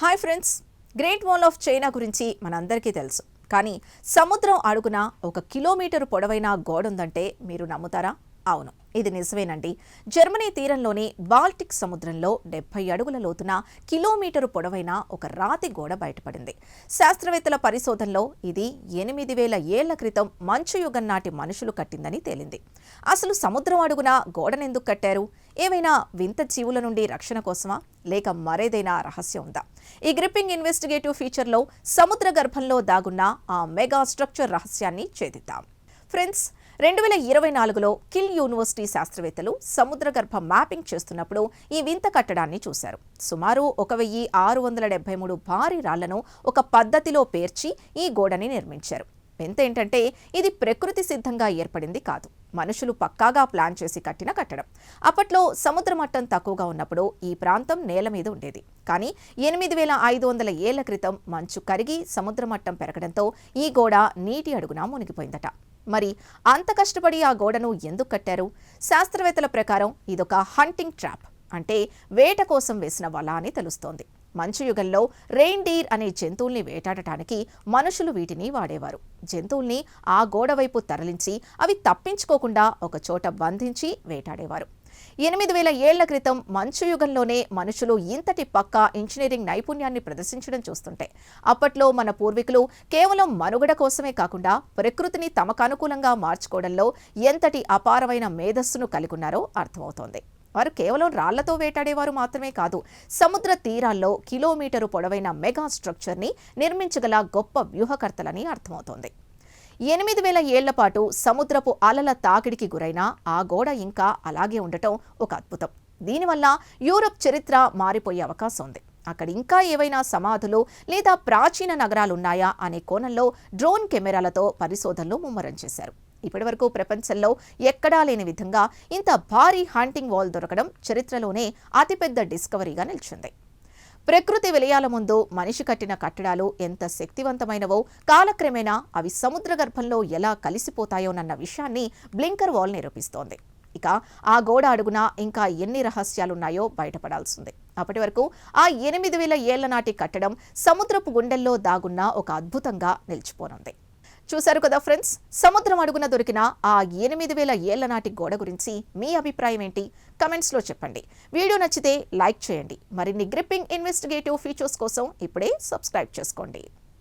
Hi friends, great wall of China గురించి మనందరికీ తెలుసు. కానీ సముద్రం అడుగున 1 కిలోమీటర్ పొడవైన గోడ ఉందంటే మీరు నమ్ముతారా? అవును, ఇది నిజమేనండి. జర్మనీ తీరంలోని బాల్టిక్ సముద్రంలో 70 అడుగుల లోతున కిలోమీటరు పొడవైన ఒక రాతి గోడ బయటపడింది. శాస్త్రవేత్తల పరిశోధనలో ఇది 8000 ఏళ్ల క్రితం మంచు యుగం నాటి మనుషులు కట్టిందని తేలింది. అసలు సముద్రం అడుగున గోడనెందుకు కట్టారు? ఏవైనా వింత జీవుల నుండి రక్షణ కోసమా, లేక మరేదైనా రహస్యం ఉందా? ఈ గ్రిప్పింగ్ ఇన్వెస్టిగేటివ్ ఫీచర్లో సముద్ర గర్భంలో దాగున్న ఆ మెగా స్ట్రక్చర్ రహస్యాన్ని ఛేదిద్దాం. ఫ్రెండ్స్, 2024లో కిల్ యూనివర్సిటీ శాస్త్రవేత్తలు సముద్ర గర్భ మ్యాపింగ్ చేస్తున్నప్పుడు ఈ వింత కట్టడాన్ని చూశారు. సుమారు 1673 భారీ రాళ్లను ఒక పద్ధతిలో పేర్చి ఈ గోడని నిర్మించారు. వింత ఏంటంటే ఇది ప్రకృతి సిద్ధంగా ఏర్పడింది కాదు, మనుషులు పక్కాగా ప్లాన్ చేసి కట్టిన కట్టడం. అప్పట్లో సముద్ర మట్టం తక్కువగా ఉన్నప్పుడు ఈ ప్రాంతం నేల మీద ఉండేది. కానీ 8500 ఏళ్ల క్రితం మంచు కరిగి సముద్ర మట్టం పెరగడంతో ఈ గోడ నీటి అడుగున మునిగిపోయిందట. మరి అంత కష్టపడి ఆ గోడను ఎందుకు కట్టారు? శాస్త్రవేత్తల ప్రకారం ఇదొక హంటింగ్ ట్రాప్, అంటే వేట కోసం వేసిన వల అని తెలుస్తోంది. మంచు యుగంలో రెయిన్డీర్ అనే జంతువుల్ని వేటాడటానికి మనుషులు వీటిని వాడేవారు. జంతువుల్ని ఆ గోడ వైపు తరలించి అవి తప్పించుకోకుండా ఒక చోట బంధించి వేటాడేవారు. 8000 ఏళ్ల క్రితం మంచు యుగంలోనే మనుషులు ఇంతటి పక్కా ఇంజనీరింగ్ నైపుణ్యాన్ని ప్రదర్శించడం చూస్తుంటే అప్పట్లో మన పూర్వీకులు కేవలం మనుగడ కోసమే కాకుండా ప్రకృతిని తమకు అనుకూలంగా మార్చుకోవడంలో ఎంతటి అపారమైన మేధస్సును కలిగున్నారో అర్థమవుతోంది. వారు కేవలం రాళ్లతో వేటాడేవారు మాత్రమే కాదు, సముద్ర తీరాల్లో కిలోమీటరు పొడవైన మెగా స్ట్రక్చర్ని నిర్మించగల గొప్ప వ్యూహకర్తలని అర్థమవుతోంది. 8000 ఏళ్ల పాటు సముద్రపు అలల తాకిడికి గురైన ఆ గోడ ఇంకా అలాగే ఉండటం ఒక అద్భుతం. దీనివల్ల యూరప్ చరిత్ర మారిపోయే అవకాశం ఉంది. అక్కడ ఇంకా ఏవైనా సమాధులు లేదా ప్రాచీన నగరాలున్నాయా అనే కోణంలో డ్రోన్ కెమెరాలతో పరిశోధనలు ముమ్మరం చేశారు. ఇప్పటివరకు ప్రపంచంలో ఎక్కడా లేని విధంగా ఇంత భారీ హంటింగ్ వాల్ దొరకడం చరిత్రలోనే అతిపెద్ద డిస్కవరీగా నిలిచింది. ప్రకృతి విలయాల ముందు మనిషి కట్టిన కట్టడాలు ఎంత శక్తివంతమైనవో, కాలక్రమేణా అవి సముద్ర గర్భంలో ఎలా కలిసిపోతాయోనన్న విషయాన్ని బ్లింకర్ వాల్ నిరూపిస్తోంది. ఇక ఆ గోడ అడుగున ఇంకా ఎన్ని రహస్యాలున్నాయో బయటపడాల్సిందే. అప్పటి వరకు ఆ 8000 ఏళ్ల నాటి కట్టడం సముద్రపు గుండెల్లో దాగున్న ఒక అద్భుతంగా నిలిచిపోనుంది. చూశారు కదా ఫ్రెండ్స్, సముద్రం అడుగున దొరికిన ఆ 8000 ఏళ్ల నాటి గోడ గురించి మీ అభిప్రాయం ఏంటి? కమెంట్స్లో చెప్పండి. వీడియో నచ్చితే లైక్ చేయండి. మరిన్ని గ్రిప్పింగ్ ఇన్వెస్టిగేటివ్ ఫీచర్స్ కోసం ఇప్పుడే సబ్స్క్రైబ్ చేసుకోండి.